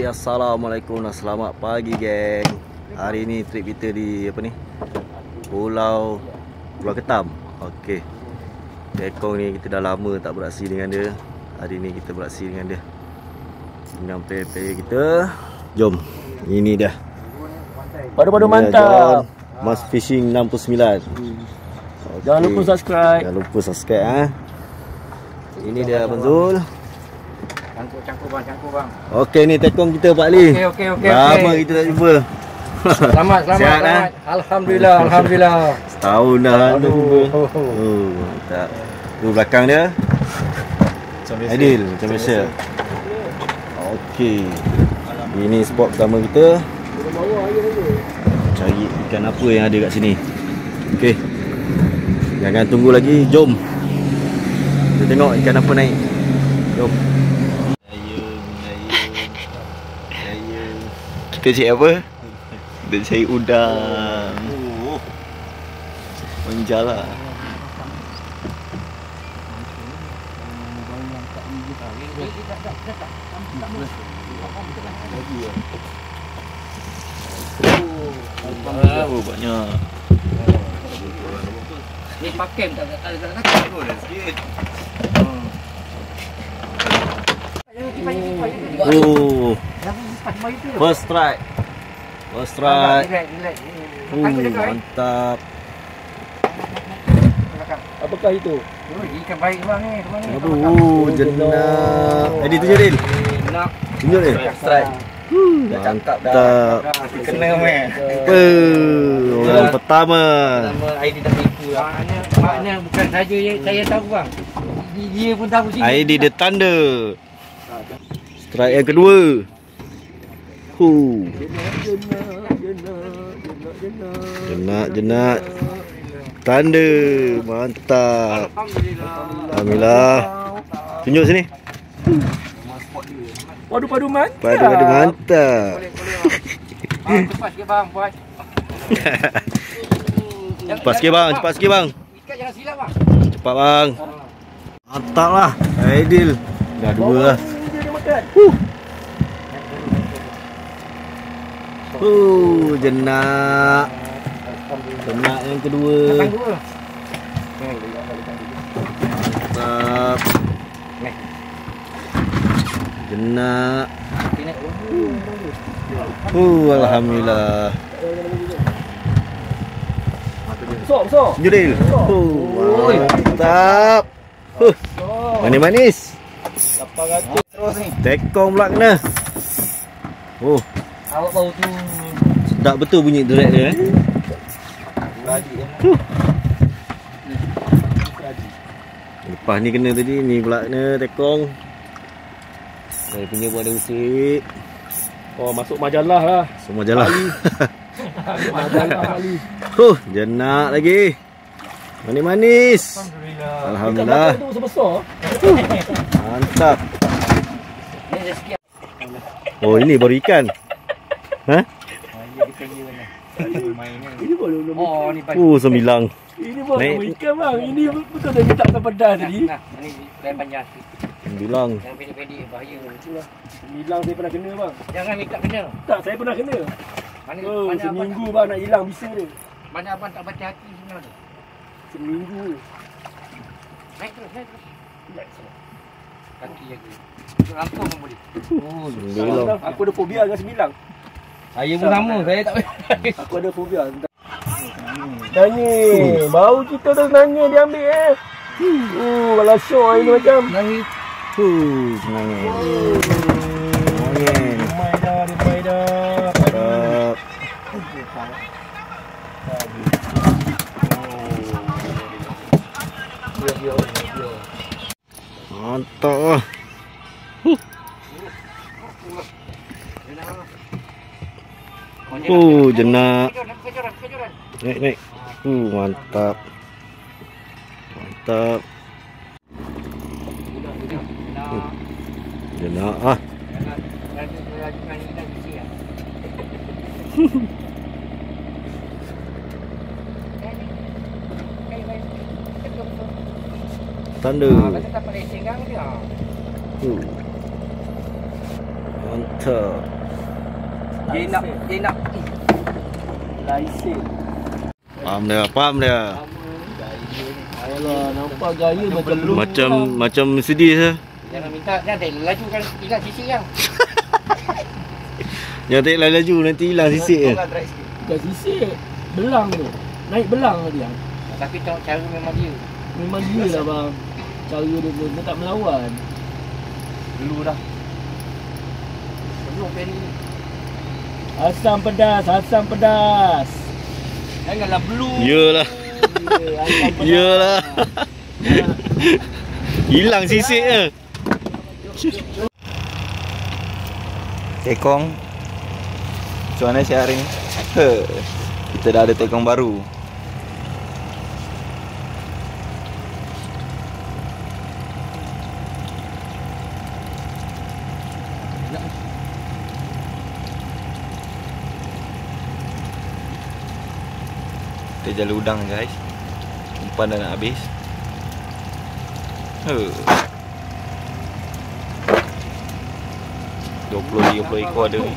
Assalamualaikum dan selamat pagi geng. Hari ni trip kita di apa ni? Pulau Ketam. Okey. Tekong ni kita dah lama tak beraksi dengan dia. Hari ni kita beraksi dengan dia. Dengan player-player kita. Jom. Ini dia. Padu-padu mantap. Mas Fishing 69. Jangan lupa subscribe. Jangan lupa subscribe ha. Ini dia Abang Zul. Cangkuk bang. Okey ni tekong kita Pak Ali. Okey. Lama kita tak jumpa. Selamat. Sihat, ha? Alhamdulillah. Setahun dah tak Aduh. jumpa. Mantap. Tu belakang dia. Aidil macam biasa. Okey. Ini spot pertama kita. Cari ikan apa yang ada kat sini. Okey. Jangan tunggu lagi, jom. Kita tengok ikan apa naik. Jom. Kita cari apa? Kita cari udang. Menjala. Oh, banyak. Ni pakai tak ada sikit. Oh. First strike. Relax. Mantap. Apakah itu? Ikan baik bang ni. Aduh, jenak. Jadi tu je Din. Tunjuk ni. Strike. Dah cangkap dah. Kena meh. Orang pertama. ID dah tipu lah. Maknanya bukan saja saya tahu bang. Dia pun tahu sini. ID the Thunder. Strike yang kedua. Jenak. Thunder. Mantap. Alhamdulillah. Tunjuk sini. Padu mantap. Padu mantap. Cepat sikit bang buat. Cepat sikit bang. Ikat jangan silap bang. Cepat bang. Mantap lah. Aidil. Dah dua lah. Dia makan. Jenak. Jenak yang kedua. Mantap. Jenak. Alhamdulillah. Besar. Juril. Mantap. Manis. 800 terus ni. Tekong pula kena. Awak bau tu. Sedap betul bunyi direct dia. Lepas ni kena tadi, ni pula kena tekong. Saya punya pun ada usik. Masuk majalah lah. Semua jalan. Majalah kali. Jenak lagi. Manis. Alhamdulillah. Ikan tu sebesar. Mantap. Oh, ini baru ikan. Ha? Ini baru ni Sembilang. Ini baru ikan bang. Ini betul dah minta pedas tadi. Nah, ini lain panjang. Sembilang. Yang pendek-pendek bahaya. Sembilang saya pernah kena bang. Jangan minta kena. Tak, saya pernah kena. Mana seminggu bang nak hilang bisa dia. Mana abang tak baca hati sebenarnya. Seminggu. Naik terus. Kaki jaga. Langsung pun boleh. Sembilang. Aku ada fobia dengan sembilang. Saya pun sama, saya tak boleh. Aku ada fobia. Nanya. Bau kita dah nanya dia ambil kalau show ini macam. Nangis. Senang. Dia dah. Mantap. Jenak. Naik. Mantap. Jenak Thunder. Mantap. Dia nak Laisin. Faham dia. Ayolah, nampak gaya Macam Mercedes lah. Jangan minta, jangan tak laju kan hilang sisik kan. Jangan tak laju nanti hilang sisik je. Bukan sisik, belang tu. Naik belang dia. Tapi tengok cara memang dia. Memang dia lah bang. Cara dia tak melawan. Dulu dah. Belum peri ni. Asam pedas. Janganlah blue. Yalah. Yalah. Hilang sisik je. Tekong. Macam mana siap hari ni? Kita dah ada tekong baru. Kita jalan udang guys. Umpan dah nak habis. 20-30 ekor ada ni.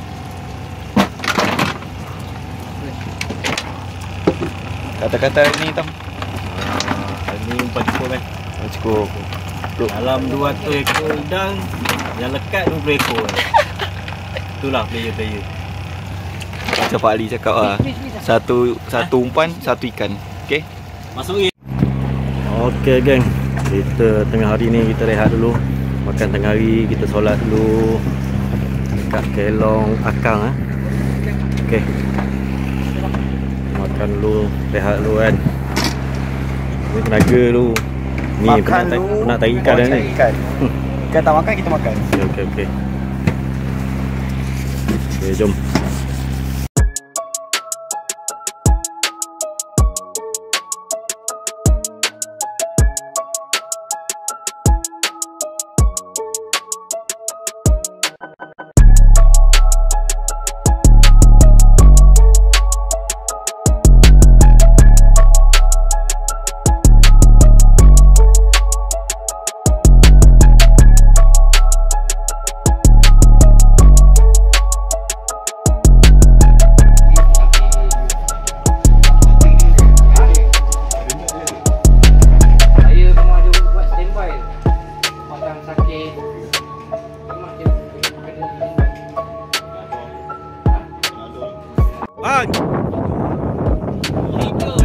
Kata-kata hari ni Tam? Hari ni umpan cukup kan? Cukup. Dalam 200 ekor udang, yang lekat 20 ekor. Itulah player-player. Macam Pak Ali cakap lah. Satu umpan, satu ikan. Okay? Masuk lagi. Okey geng. Kita tengah hari ni kita rehat dulu. Makan tengah hari, kita solat dulu dekat Kelong Akang Okey. Makan dulu, rehat dulu kan. Ni tenaga dulu. Ni Makan nak tarik ikan dah ni. Ikan tak makan, kita makan. Okey. Okey, jom.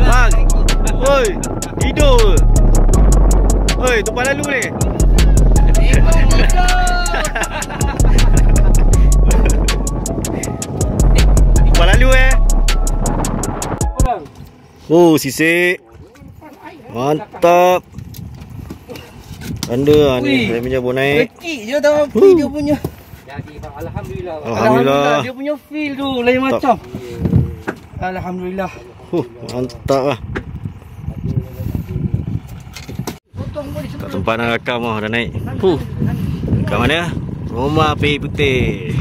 Bang. Oi, hidup. Oi, tumpah lalu ni. Tumpah lalu Oh, sisik. Mantap. Anda ni saya punya bonai. Kecil je tau dia punya. Jadi bang, alhamdulillah. Alhamdulillah. Dia punya feel tu lain macam. Alhamdulillah. Mantap lah. Tak sempat nak rakam lah, dah naik. Kat mana? Rumah api putih.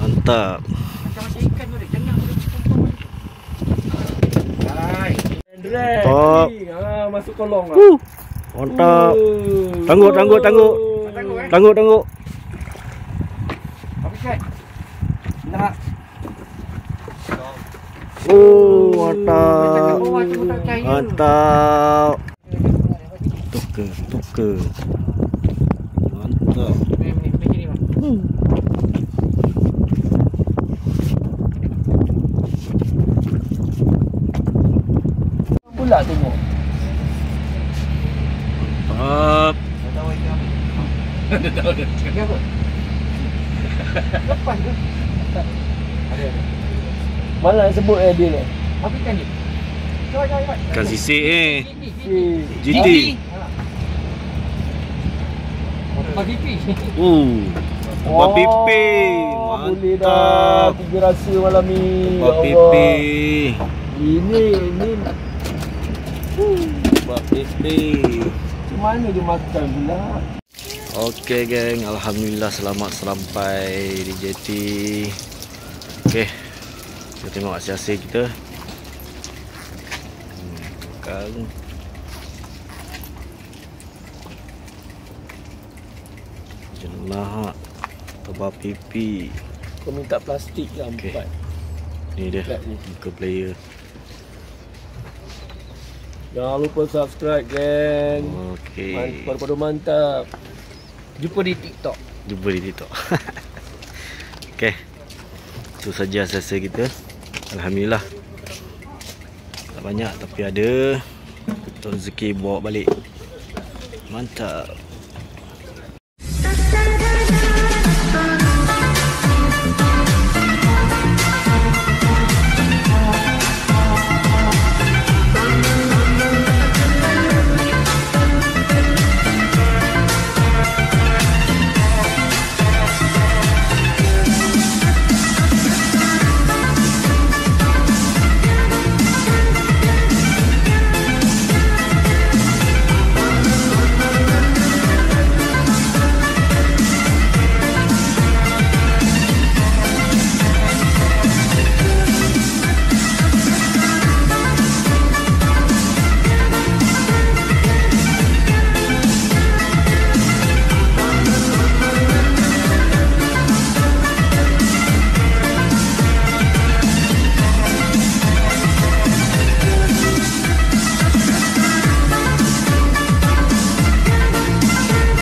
Mantap. Macam ikan tu dia kena. Top. Masuk kolong lah. Mantap. Tangguk. Habis kan? Nak. Mantap. Mantap. Tuker. Mantap. Pula tengok. Mantap. Dia tahu dia. Cakap apa? Lepas ke? Ada. Mana nak sebut dia ni? Apa ikan ni? Coba. Ikan sisik GT. Apa pipi? Buat pipi. Boleh dah. Tiga rasa malam ni. Buat pipi. Ini. Buat pipi. Macam mana dia makan pula? Okey geng, alhamdulillah selamat sampai di jeti. Okey. Kita tengok hasil-hasil kita. Makan. Jenah tebal pipi. Kau minta plastik lah Okey. 4. Ni dia Flat ni. muka player. Jangan lupa subscribe, geng. Okey. Pada mantap. Jumpa di TikTok. Jumpa di TikTok. Okey. Itu saja sesa kita. Alhamdulillah. Tak banyak tapi ada. Kita rezeki bawa balik. Mantap.